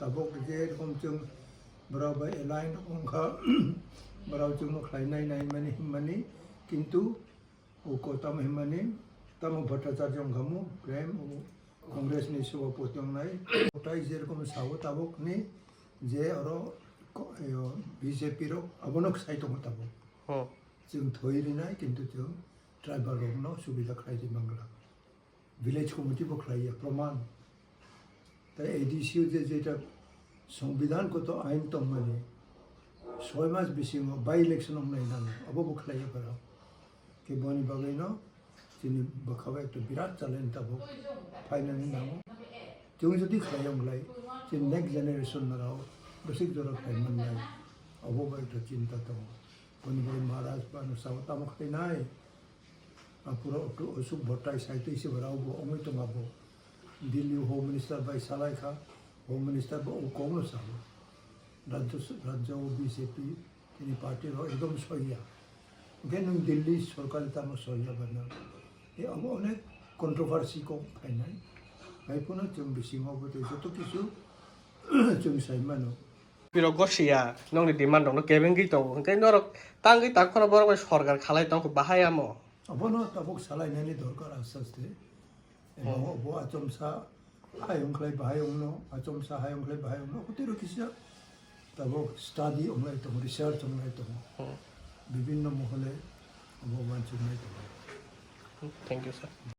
tabok je kom chung berapa airline ongkha berapa chung no khlai nai nai mani kintu o ko tam himani tam bhattacharya ongkhamu prem o congress ni sabapati ongnai otai je kom sawo tabok ni je aro BJP ro abonok sai tong tabok chung thoiri nai kintu chung tribal rok no subida khlai je mangla village committee bo khlai praman তাই এডিসিও যেটা সংবিধান কত আইন তো মানে 6 মাস বেশি by election নাই না অবব খাইয়ে পারা কে বনি বাগাইনো যিনি বখাবা একটা বিরাট চ্যালেঞ্জ তাবো ফাইনালি নাম তুমি যদি খাইয়ংলাই যে নেক্সট জেনারেশন নাও বেসিক জরা খাইমান নাই অবব একটা চিন্তা তো বনি বনি মহারাজ বানো সাওতা মখাই নাই পুরো অসুখ ভট্টাই সাইতে এসে ভরাবো অমিত মাবো दिल्ली होम मिनिस्टर बाई सालाइखा होम मिनिस्टर कौन साल राज्य बीजेपी তিনি পার্টির একদম সহিয়া কেন দিল্লি সরকার তার সহিয়া বানা এ অনেক কন্ট্রোভার্সি কম ফাইনাল ভাইপোনা जों বিসিङावबो যত কিছু जों সাইমানো বিরো গসিয়া নংনি ডিমান্ড দং কেবেঙ্গি তো ওকে নরক তাঙ্গি তাখনা বড় সরকার খালাই তংক বাহায়ামো অবনো তাবক সালাইনানি দরকার আস্তে আস্তে 뭐 아점사 하용클레 바용노 아점사 하용클레 바용노 그대로 기시야 তারপর স্টাডি আমরা তো রিসার্চ আমরা তো বিভিন্ন মহলে ভগবান চিন্তাই তো থ্যাংক ইউ স্যার